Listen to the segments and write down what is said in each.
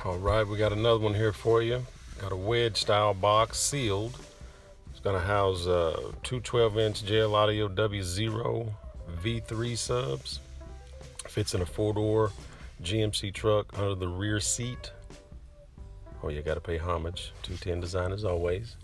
All right, we got another one here for you. Got a wedge style box, sealed. It's gonna house two 12-inch JL Audio W0v3 subs. Fits in a 4-door GMC truck under the rear seat. Oh, you gotta pay homage. 210 design as always.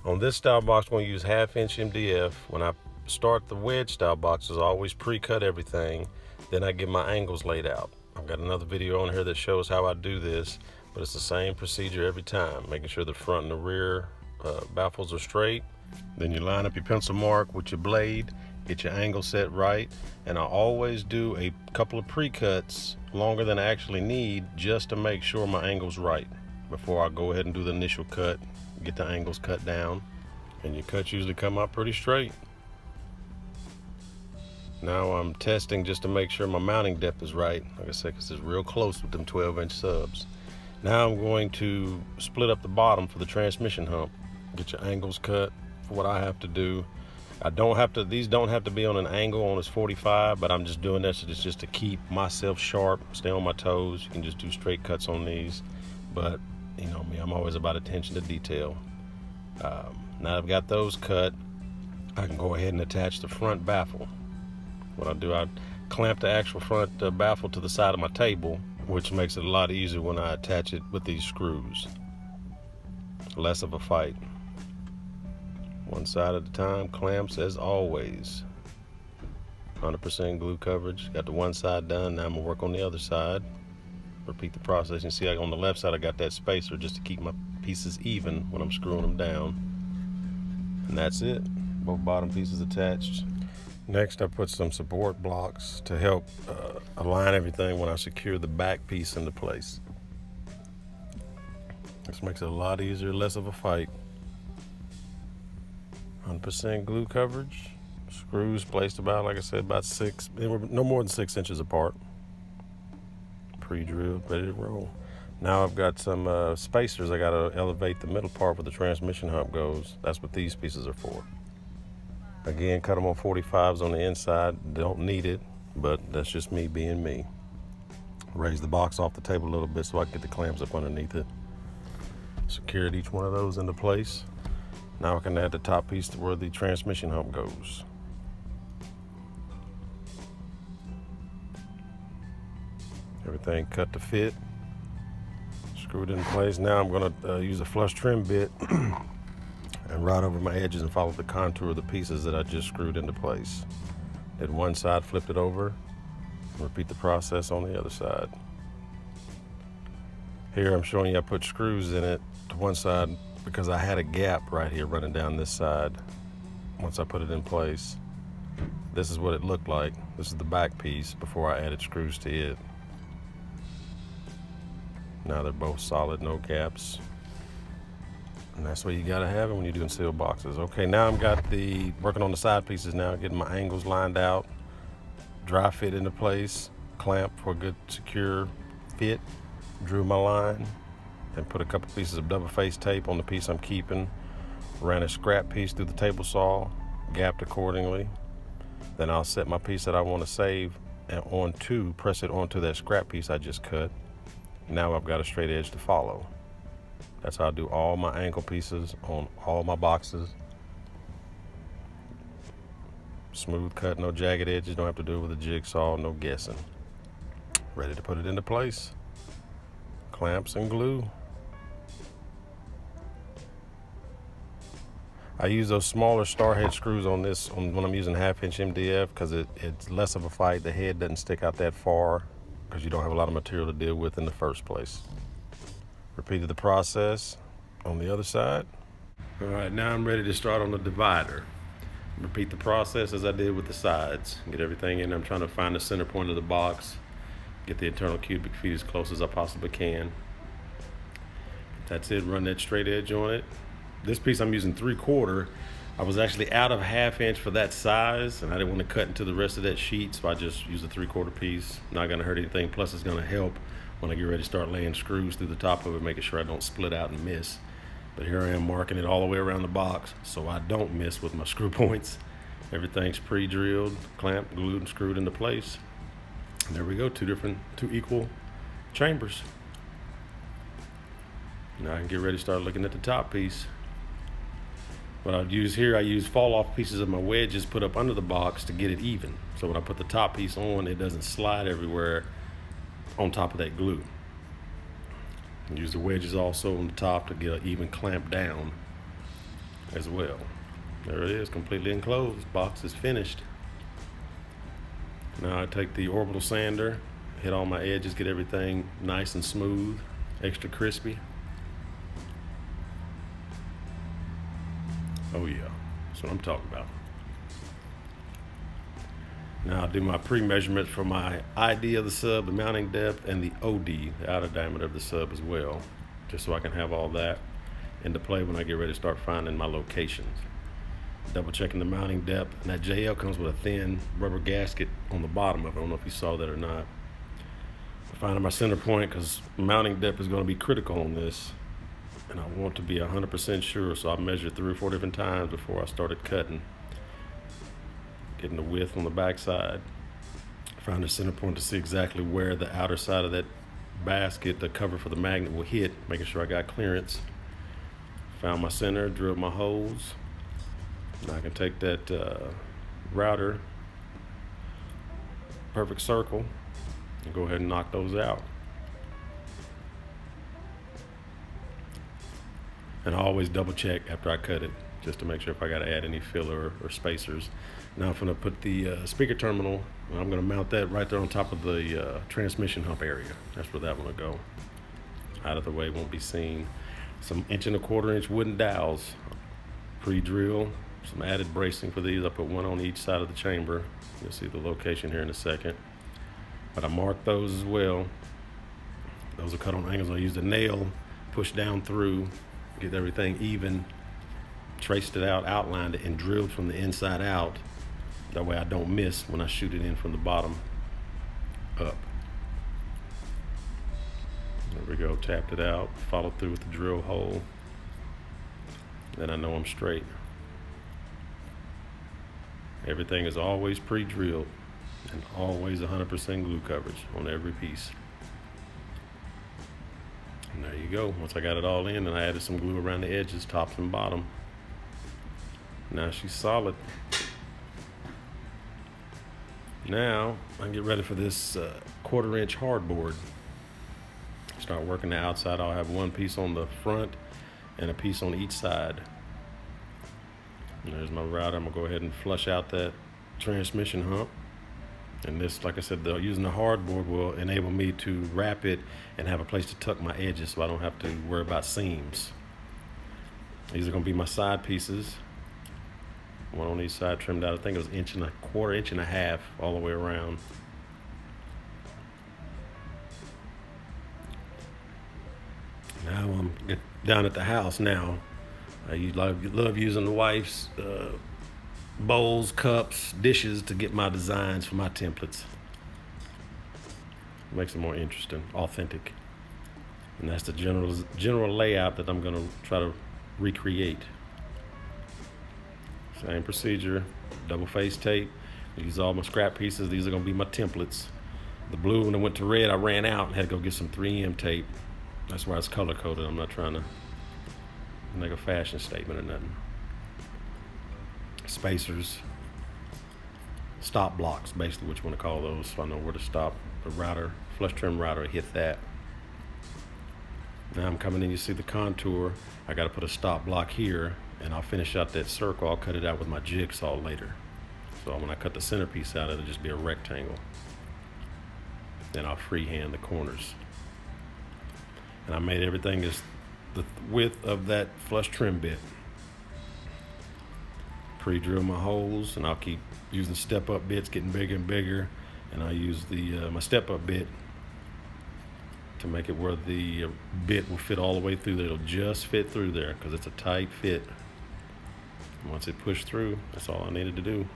On this style box, we're gonna use 1/2-inch MDF. When I start the wedge style boxes, I always pre-cut everything. Then I get my angles laid out. I've got another video on here that shows how I do this, but it's the same procedure every time, making sure the front and the rear baffles are straight. Then you line up your pencil mark with your blade, get your angle set right, and I always do a couple of pre-cuts longer than I actually need just to make sure my angle's right before I go ahead and do the initial cut, get the angles cut down, and your cuts usually come out pretty straight. Now I'm testing just to make sure my mounting depth is right, like I said, because it's real close with them 12-inch subs. Now I'm going to split up the bottom for the transmission hump, get your angles cut for what I have to do. These don't have to be on an angle on this 45, but I'm just doing this just to keep myself sharp, stay on my toes. You can just do straight cuts on these, but you know me, I'm always about attention to detail. Now I've got those cut, I can go ahead and attach the front baffle. What I do, I clamp the actual front baffle to the side of my table, which makes it a lot easier when I attach it with these screws. Less of a fight. One side at a time, clamps as always. 100% glue coverage. Got the one side done, now I'm gonna work on the other side. Repeat the process. You see, on the left side I got that spacer just to keep my pieces even when I'm screwing them down. And that's it. Both bottom pieces attached. Next, I put some support blocks to help align everything when I secure the back piece into place. This makes it a lot easier, less of a fight. 100% glue coverage. Screws placed about, like I said, about no more than 6 inches apart. Pre-drilled, ready to roll. Now I've got some spacers. I gotta elevate the middle part where the transmission hump goes. That's what these pieces are for. Again, cut them on 45s on the inside. Don't need it, but that's just me being me. Raise the box off the table a little bit so I can get the clamps up underneath it. Secured each one of those into place. Now I can add the top piece to where the transmission hump goes. Everything cut to fit. Screwed in place. Now I'm gonna use a flush trim bit and right over my edges and follow the contour of the pieces that I just screwed into place. Did one side, flipped it over, and repeat the process on the other side. Here I'm showing you I put screws in it to one side because I had a gap right here running down this side. Once I put it in place, this is what it looked like. This is the back piece before I added screws to it. Now they're both solid, no gaps. And that's what you gotta have it when you're doing sealed boxes. Okay, now I'm working on the side pieces now, getting my angles lined out, dry fit into place, clamp for a good secure fit, drew my line, then put a couple pieces of double face tape on the piece I'm keeping, ran a scrap piece through the table saw, gapped accordingly. Then I'll set my piece that I want to save and press it onto that scrap piece I just cut. Now I've got a straight edge to follow. That's how I do all my angle pieces on all my boxes. Smooth cut, no jagged edges, don't have to do it with a jigsaw, no guessing. Ready to put it into place. Clamps and glue. I use those smaller star head screws on this when I'm using 1/2-inch MDF because it's less of a fight. The head doesn't stick out that far because you don't have a lot of material to deal with in the first place. Repeated the process on the other side. All right, now I'm ready to start on the divider. Repeat the process as I did with the sides. Get everything in. I'm trying to find the center point of the box. Get the internal cubic feet as close as I possibly can. That's it, run that straight edge on it. This piece I'm using 3/4. I was actually out of 1/2 inch for that size, and I didn't want to cut into the rest of that sheet, so I just used a 3/4 piece. Not gonna hurt anything, plus it's gonna help when I get ready to start laying screws through the top of it, making sure I don't split out and miss. But here I am marking it all the way around the box so I don't miss with my screw points. Everything's pre-drilled, clamped, glued, and screwed into place. And there we go, two equal chambers. Now I can get ready to start looking at the top piece. What I use here, I use fall off pieces of my wedges put up under the box to get it even. So when I put the top piece on, it doesn't slide everywhere on top of that glue. And use the wedges also on the top to get an even clamp down as well. There it is, completely enclosed. Box is finished. Now I take the orbital sander, hit all my edges, get everything nice and smooth, extra crispy. Oh yeah, that's what I'm talking about. Now I'll do my pre-measurement for my ID of the sub, the mounting depth, and the OD, the outer diameter of the sub as well, just so I can have all that into play when I get ready to start finding my locations. Double checking the mounting depth, and that JL comes with a thin rubber gasket on the bottom of it. I don't know if you saw that or not. Finding my center point, because mounting depth is going to be critical on this, and I want to be 100% sure, so I measured 3 or 4 different times before I started cutting. Getting the width on the back side. Find the center point to see exactly where the outer side of that basket, the cover for the magnet, will hit, making sure I got clearance. Found my center, drilled my holes. Now I can take that router, perfect circle, and go ahead and knock those out. And I always double check after I cut it, just to make sure if I got to add any filler or spacers. Now I'm going to put the speaker terminal, and I'm going to mount that right there on top of the transmission hump area. That's where that one will go. Out of the way, won't be seen. Some 1.25 inch wooden dowels, pre-drill. Some added bracing for these. I put one on each side of the chamber. You'll see the location here in a second. But I marked those as well. Those are cut on angles. I used a nail, pushed down through, get everything even, traced it out, outlined it, and drilled from the inside out. That way I don't miss when I shoot it in from the bottom up. There we go, tapped it out, followed through with the drill hole. Then I know I'm straight. Everything is always pre-drilled and always 100% glue coverage on every piece. And there you go. Once I got it all in, and I added some glue around the edges, top and bottom. Now she's solid. Now I can get ready for this 1/4 inch hardboard. Start working the outside. I'll have one piece on the front and a piece on each side. And there's my router. I'm gonna go ahead and flush out that transmission hump. And this, like I said, using the hardboard will enable me to wrap it and have a place to tuck my edges so I don't have to worry about seams. These are gonna be my side pieces. One on each side trimmed out. I think it was 1.25 inches all the way around. Now I'm down at the house now. I love using the wife's bowls, cups, dishes to get my designs for my templates. Makes it more interesting, authentic. And that's the general layout that I'm gonna try to recreate. Same procedure, double face tape. Use all my scrap pieces. These are gonna be my templates. The blue, when it went to red, I ran out and had to go get some 3M tape. That's why it's color coded. I'm not trying to make a fashion statement or nothing. Spacers, stop blocks, basically what you want to call those, so I know where to stop. The router, flush trim router, hit that. Now I'm coming in, you see the contour. I got to put a stop block here, and I'll finish out that circle. I'll cut it out with my jigsaw later. So when I cut the centerpiece out, it'll just be a rectangle. Then I'll freehand the corners. And I made everything as the width of that flush trim bit. Pre-drill my holes, and I'll keep using step-up bits, getting bigger and bigger. And I use the my step-up bit to make it where the bit will fit all the way through there. It'll just fit through there because it's a tight fit. And once it pushed through, that's all I needed to do.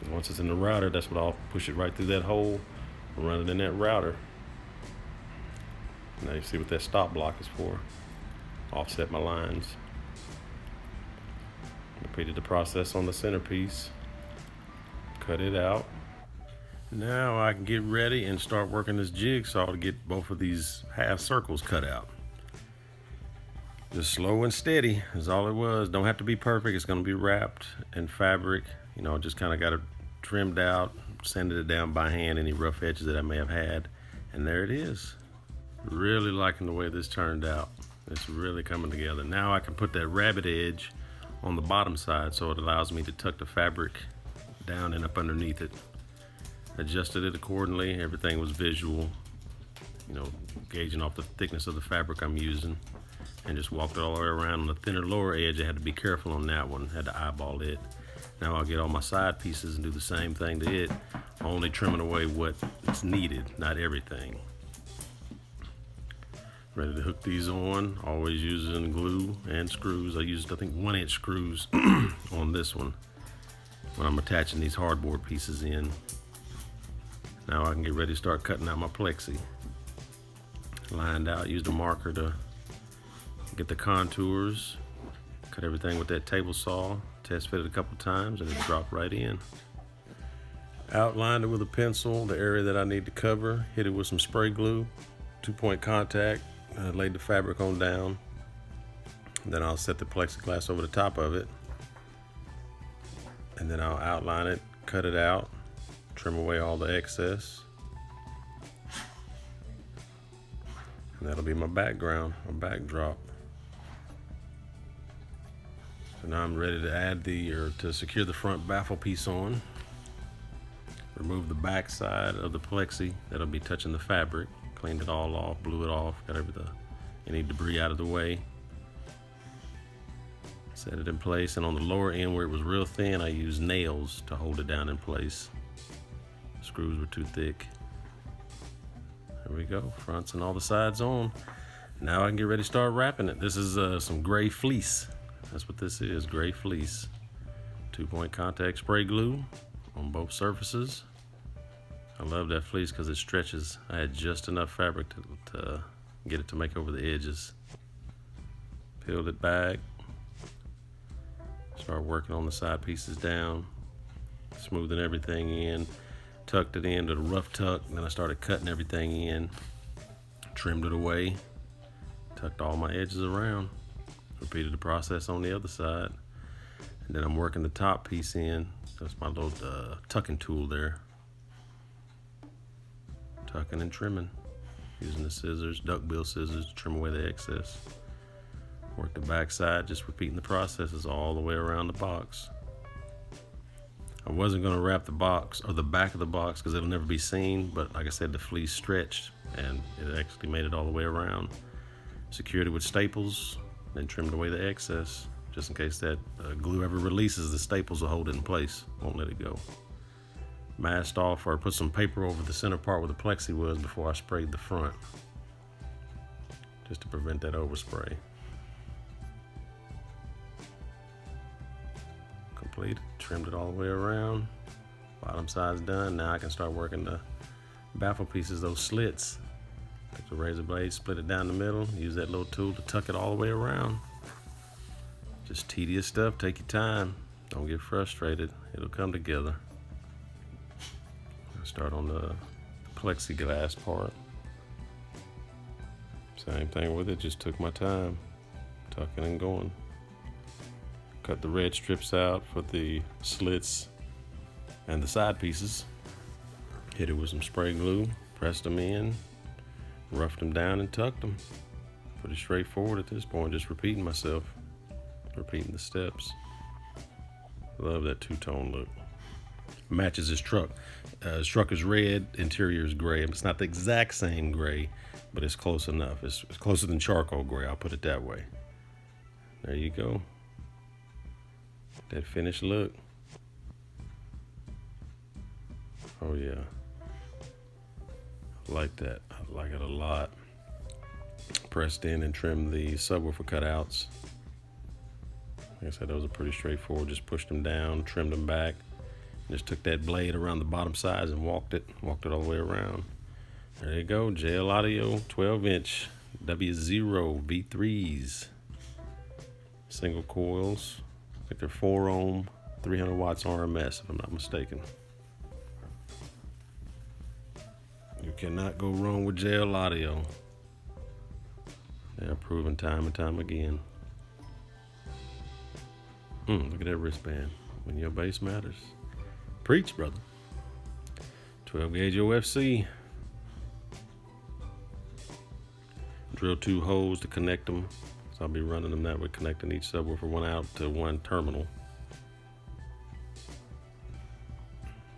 And once it's in the router, that's what I'll push it right through that hole, run it in that router. Now you see what that stop block is for. Offset my lines. Repeated the process on the centerpiece. Cut it out. Now I can get ready and start working this jigsaw to get both of these half circles cut out. Just slow and steady is all it was. Don't have to be perfect. It's going to be wrapped in fabric. You know, just kind of got it trimmed out, sanded it down by hand, any rough edges that I may have had. And there it is. Really liking the way this turned out. It's really coming together. Now I can put that rabbit edge on the bottom side so it allows me to tuck the fabric down and up underneath it. Adjusted it accordingly. Everything was visual. You know, gauging off the thickness of the fabric I'm using. And just walked it all the way around. On the thinner lower edge, I had to be careful on that one. Had to eyeball it. Now I'll get all my side pieces and do the same thing to it, only trimming away what's needed, not everything. Ready to hook these on. Always using glue and screws. I used, I think, 1-inch screws on this one when I'm attaching these hardboard pieces in. Now I can get ready to start cutting out my plexi. Lined out, used a marker to get the contours, cut everything with that table saw, test fit it a couple times, and it dropped right in. Outlined it with a pencil, the area that I need to cover, hit it with some spray glue, 2-point contact, laid the fabric on down. Then I'll set the plexiglass over the top of it, and then I'll outline it, cut it out, trim away all the excess. And that'll be my background, my backdrop. So now I'm ready to add to secure the front baffle piece on. Remove the back side of the plexi that'll be touching the fabric. Cleaned it all off, blew it off, got any debris out of the way. Set it in place, and on the lower end where it was real thin, I used nails to hold it down in place. Screws were too thick. There we go, fronts and all the sides on. Now I can get ready to start wrapping it. This is some gray fleece. That's what this is, gray fleece. 2-point contact spray glue on both surfaces. I love that fleece because it stretches. I had just enough fabric to get it to make over the edges. Peeled it back. Start working on the side pieces down. Smoothing everything in. Tucked it in to the rough tuck. Then I started cutting everything in. Trimmed it away. Tucked all my edges around. Repeated the process on the other side. And then I'm working the top piece in. That's my little tucking tool there. Tucking and trimming. Using the scissors, duckbill scissors, to trim away the excess. Work the back side, just repeating the processes all the way around the box. I wasn't going to wrap the box or the back of the box because it'll never be seen, but like I said, the fleece stretched and it actually made it all the way around. Secured it with staples, then trimmed away the excess, just in case that glue ever releases. The staples will hold it in place, won't let it go. Masked off, or put some paper over the center part where the plexi was before I sprayed the front, just to prevent that overspray. Complete, trimmed it all the way around. Bottom side's done. Now I can start working the baffle pieces, those slits. Take the razor blade, split it down the middle, use that little tool to tuck it all the way around. Just tedious stuff, take your time. Don't get frustrated, it'll come together. I'll start on the plexiglass part. Same thing with it, just took my time, tucking and going. Cut the red strips out for the slits and the side pieces. Hit it with some spray glue, pressed them in, roughed them down and tucked them. Pretty straightforward at this point, just repeating myself, repeating the steps. Love that two-tone look. Matches his truck. His truck is red, interior is gray. It's not the exact same gray, but it's close enough. It's closer than charcoal gray, I'll put it that way. There you go. That finished look. Oh yeah. I like that. I like it a lot. Pressed in and trimmed the subwoofer cutouts. Like I said, those are pretty straightforward. Just pushed them down, trimmed them back. Just took that blade around the bottom sides and walked it all the way around. There you go, JL Audio 12-inch W0v3s. Single coils. I think they're 4 ohm, 300 watts RMS, if I'm not mistaken. You cannot go wrong with JL Audio. They are proven time and time again. Look at that wristband. When your base matters. Preach, brother. 12 gauge OFC. Drill 2 holes to connect them. So I'll be running them that way, connecting each subwoofer one out to one terminal.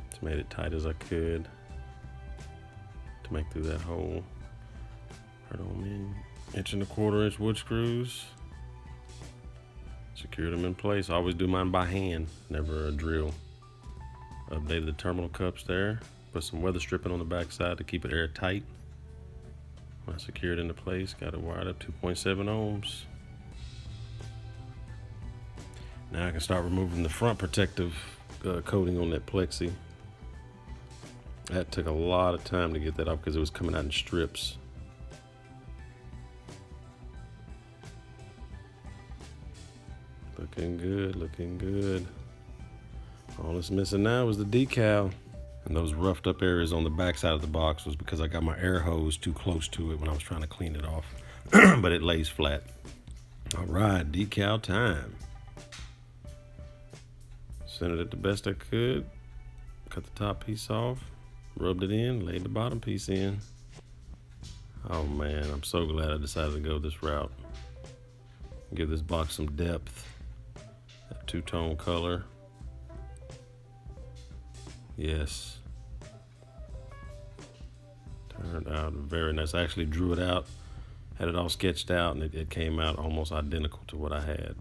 Just made it tight as I could to make through that hole. Right on in. 1.25 inch wood screws. Secure them in place. I always do mine by hand, never a drill. Updated the terminal cups there. Put some weather stripping on the back side to keep it airtight. When I secured into place, got it wired up 2.7 ohms. Now I can start removing the front protective coating on that plexi. That took a lot of time to get that off because it was coming out in strips. Looking good, looking good. All that's missing now is the decal. And those roughed up areas on the back side of the box was because I got my air hose too close to it when I was trying to clean it off. But it lays flat. All right, decal time. Centered it the best I could. Cut the top piece off. Rubbed it in, laid the bottom piece in. Oh man, I'm so glad I decided to go this route. Give this box some depth. That two-tone color. Yes. Turned out very nice. I actually drew it out, had it all sketched out, and it came out almost identical to what I had.